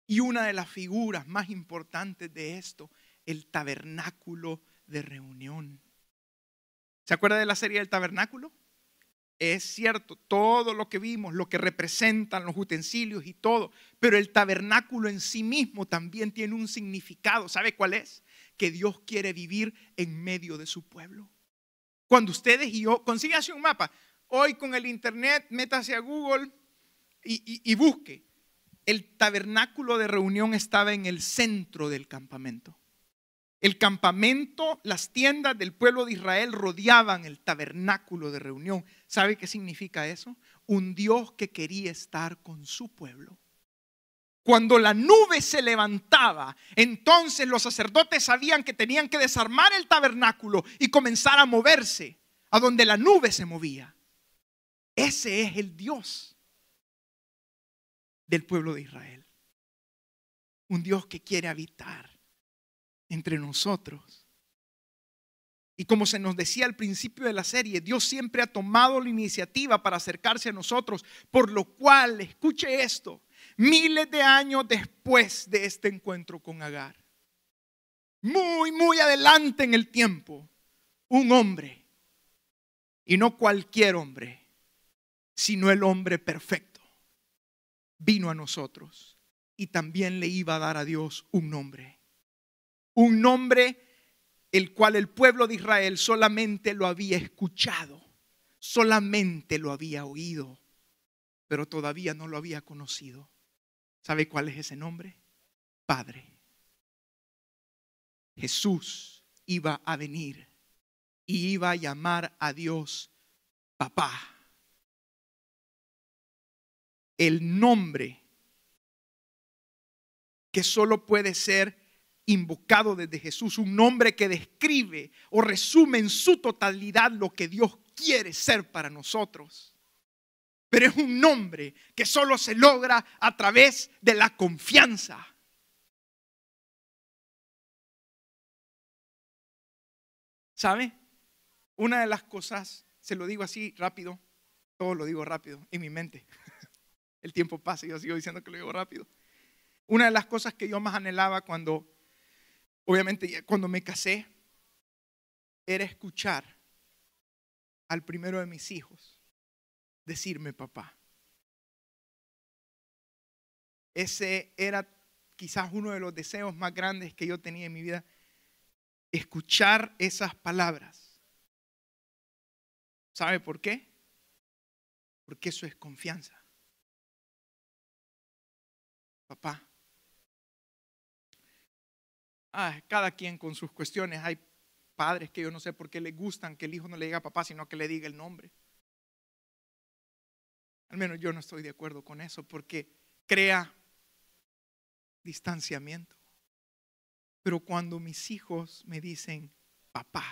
Y una de las figuras más importantes de esto, el tabernáculo de reunión. ¿Se acuerda de la serie del tabernáculo? Es cierto, todo lo que vimos, lo que representan los utensilios y todo, pero el tabernáculo en sí mismo también tiene un significado. ¿Sabe cuál es? Que Dios quiere vivir en medio de su pueblo. Cuando ustedes y yo, consíganse un mapa. Hoy con el internet, métase a Google y busque. El tabernáculo de reunión estaba en el centro del campamento. El campamento, las tiendas del pueblo de Israel rodeaban el tabernáculo de reunión. ¿Sabe qué significa eso? Un Dios que quería estar con su pueblo. Cuando la nube se levantaba, entonces los sacerdotes sabían que tenían que desarmar el tabernáculo y comenzar a moverse a donde la nube se movía. Ese es el Dios del pueblo de Israel. un Dios que quiere habitar entre nosotros. Y como se nos decía al principio de la serie, Dios siempre ha tomado la iniciativa para acercarse a nosotros, por lo cual, escuche esto, miles de años después de este encuentro con Agar, muy adelante en el tiempo, un hombre, y no cualquier hombre, sino el hombre perfecto, vino a nosotros y también le iba a dar a Dios un nombre el cual el pueblo de Israel solamente lo había escuchado, solamente lo había oído, pero todavía no lo había conocido. ¿Sabe cuál es ese nombre? Padre. Jesús iba a venir y iba a llamar a Dios papá. El nombre que solo puede ser invocado desde Jesús, un nombre que describe o resume en su totalidad lo que Dios quiere ser para nosotros. Pero es un nombre que solo se logra a través de la confianza. ¿Sabe? Una de las cosas, se lo digo así rápido, todo lo digo rápido en mi mente. El tiempo pasa y yo sigo diciendo que lo digo rápido. Una de las cosas que yo más anhelaba obviamente cuando me casé, era escuchar al primero de mis hijos decirme papá. Ese era quizás uno de los deseos más grandes que yo tenía en mi vida, escuchar esas palabras. ¿Sabe por qué? Porque eso es confianza. Papá. Cada quien con sus cuestiones. Hay padres que yo no sé por qué les gustan que el hijo no le diga papá, sino que le diga el nombre. Al menos yo no estoy de acuerdo con eso, porque crea distanciamiento. Pero cuando mis hijos me dicen papá.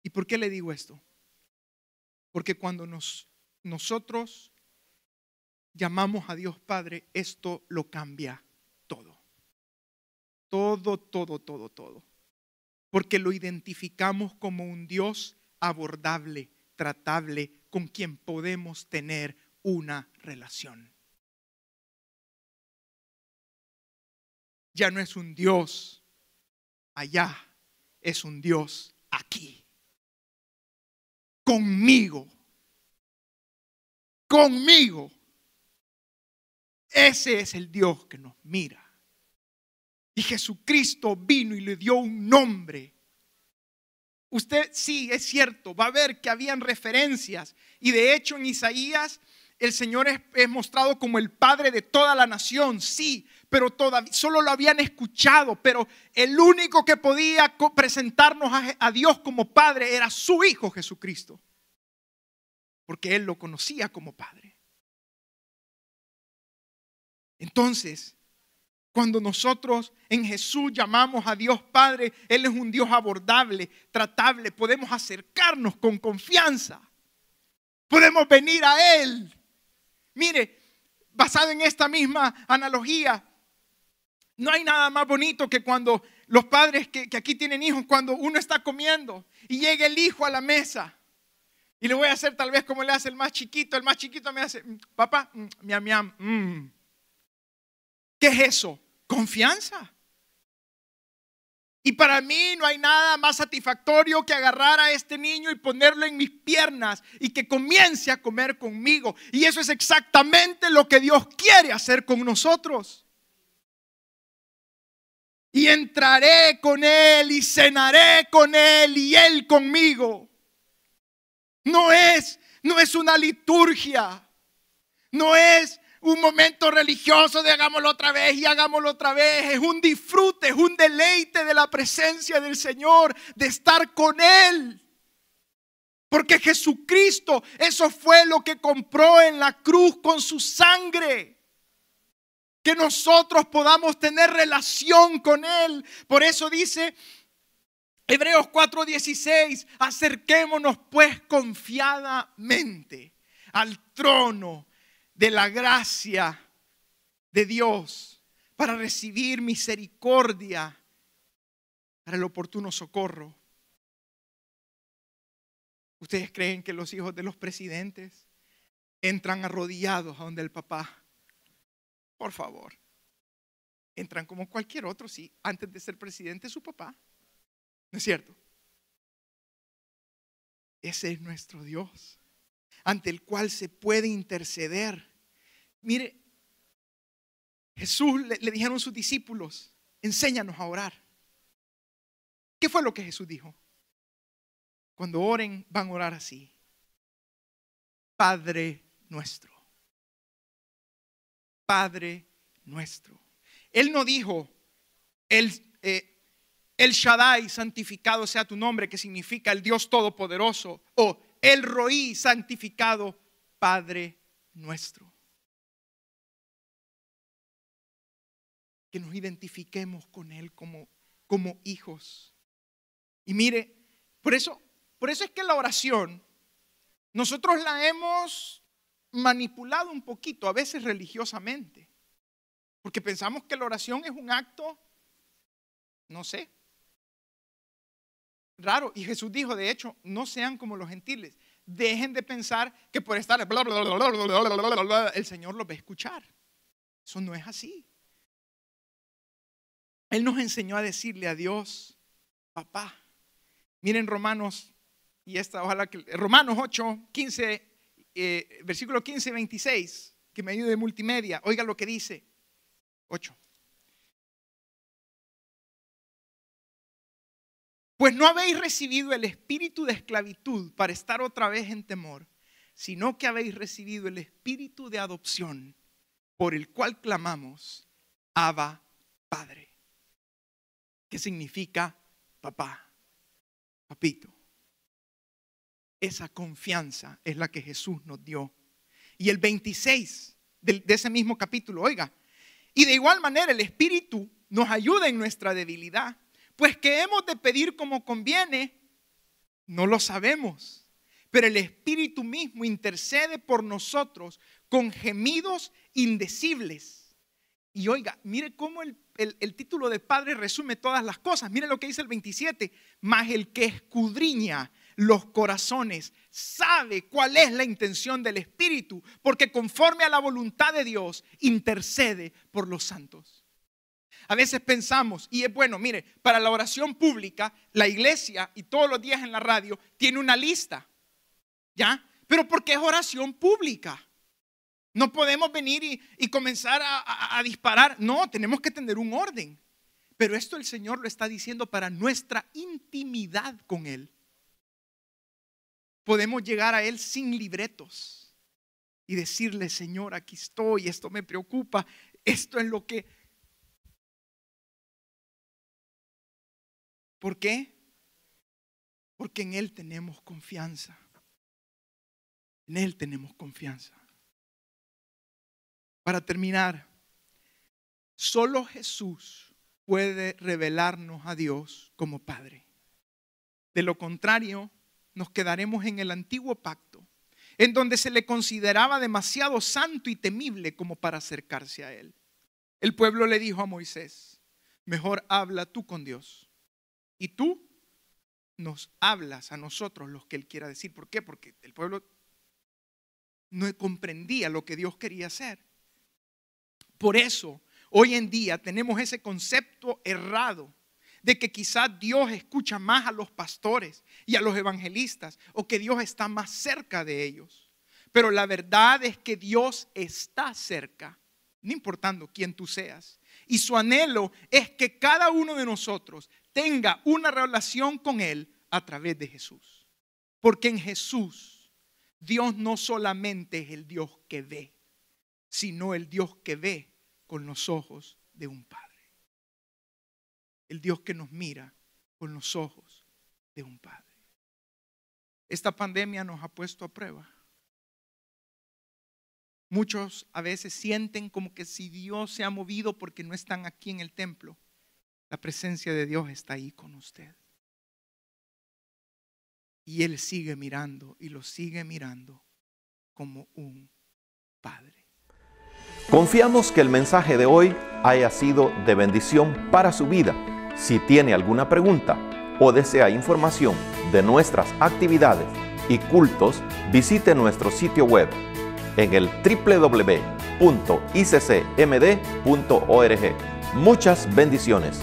¿Y por qué le digo esto? Porque cuando nosotros llamamos a Dios Padre, esto lo cambia todo. Todo. Porque lo identificamos como un Dios abordable, tratable, con quien podemos tener una relación. Ya no es un Dios allá, es un Dios aquí. Conmigo. Ese es el Dios que nos mira. Y Jesucristo vino y le dio un nombre. Usted sí, es cierto, va a ver que habían referencias. Y de hecho en Isaías el Señor es mostrado como el Padre de toda la nación. Sí, pero todavía solo lo habían escuchado. Pero el único que podía presentarnos a Dios como Padre era su Hijo Jesucristo. Porque Él lo conocía como Padre. Entonces, cuando nosotros en Jesús llamamos a Dios Padre, Él es un Dios abordable, tratable. Podemos acercarnos con confianza. Podemos venir a Él. Mire, basado en esta misma analogía, no hay nada más bonito que cuando los padres que aquí tienen hijos, cuando uno está comiendo y llega el hijo a la mesa. Y le voy a hacer tal vez como le hace el más chiquito me hace, papá, miam, miam. ¿Qué es eso? Confianza. Y para mí no hay nada más satisfactorio que agarrar a este niño y ponerlo en mis piernas y que comience a comer conmigo. Y eso es exactamente lo que Dios quiere hacer con nosotros. Y entraré con Él y cenaré con Él y Él conmigo. No es una liturgia. No es un momento religioso de hagámoslo otra vez y hagámoslo otra vez. Es un disfrute, es un deleite de la presencia del Señor, de estar con Él. Porque Jesucristo, eso fue lo que compró en la cruz con su sangre. Que nosotros podamos tener relación con Él. Por eso dice Hebreos 4:16, acerquémonos pues confiadamente al trono de la gracia de Dios para recibir misericordia para el oportuno socorro. ¿Ustedes creen que los hijos de los presidentes entran arrodillados a donde el papá? Por favor. Entran como cualquier otro, sí, antes de ser presidente su papá. ¿No es cierto? Ese es nuestro Dios, ante el cual se puede interceder. Mire, Jesús le dijeron a sus discípulos, enséñanos a orar. ¿Qué fue lo que Jesús dijo? Cuando oren, van a orar así: Padre nuestro. Padre nuestro. Él no dijo, el Shaddai, santificado sea tu nombre, que significa el Dios Todopoderoso, o el Roí, santificado, Padre nuestro. Que nos identifiquemos con Él como hijos. Y mire, por eso es que la oración, nosotros la hemos manipulado un poquito, a veces religiosamente. Porque pensamos que la oración es un acto, no sé, raro. Y Jesús dijo, de hecho, no sean como los gentiles. Dejen de pensar que por estar bla, bla, bla, bla, bla, bla, bla, el Señor los va a escuchar. Eso no es así. Él nos enseñó a decirle a Dios, papá. Miren Romanos, y esta ojalá que Romanos 8, 15, versículo 15, 26, que me ayude de multimedia. Oiga lo que dice. 8. Pues no habéis recibido el espíritu de esclavitud para estar otra vez en temor, sino que habéis recibido el espíritu de adopción, por el cual clamamos, Abba, Padre. ¿Qué significa papá? Papito. Esa confianza es la que Jesús nos dio. Y el 26 de ese mismo capítulo, oiga, y de igual manera el Espíritu nos ayuda en nuestra debilidad, pues que hemos de pedir como conviene, no lo sabemos, pero el Espíritu mismo intercede por nosotros con gemidos indecibles. Y oiga, mire cómo el título de Padre resume todas las cosas. Mire lo que dice el 27, mas el que escudriña los corazones sabe cuál es la intención del Espíritu, porque conforme a la voluntad de Dios intercede por los santos. A veces pensamos, y es bueno, mire, para la oración pública, la iglesia y todos los días en la radio tiene una lista, ¿ya? Pero porque es oración pública. No podemos venir y comenzar a disparar. No, tenemos que tener un orden. Pero esto el Señor lo está diciendo para nuestra intimidad con Él. Podemos llegar a Él sin libretos y decirle, Señor, aquí estoy, esto me preocupa, esto es lo que... ¿Por qué? Porque en Él tenemos confianza. En Él tenemos confianza. Para terminar, solo Jesús puede revelarnos a Dios como Padre. De lo contrario, nos quedaremos en el antiguo pacto, en donde se le consideraba demasiado santo y temible como para acercarse a Él. El pueblo le dijo a Moisés, mejor habla tú con Dios y tú nos hablas a nosotros los que Él quiera decir. ¿Por qué? Porque el pueblo no comprendía lo que Dios quería hacer. Por eso, hoy en día tenemos ese concepto errado de que quizás Dios escucha más a los pastores y a los evangelistas, o que Dios está más cerca de ellos. Pero la verdad es que Dios está cerca, no importando quién tú seas. Y su anhelo es que cada uno de nosotros tenga una relación con Él a través de Jesús. Porque en Jesús, Dios no solamente es el Dios que ve, sino el Dios que ve con los ojos de un Padre. El Dios que nos mira con los ojos de un Padre. Esta pandemia nos ha puesto a prueba. Muchos a veces sienten como que si Dios se ha movido porque no están aquí en el templo. La presencia de Dios está ahí con usted. Y Él sigue mirando y lo sigue mirando como un Padre. Confiamos que el mensaje de hoy haya sido de bendición para su vida. Si tiene alguna pregunta o desea información de nuestras actividades y cultos, visite nuestro sitio web en el www.iccmd.org. Muchas bendiciones.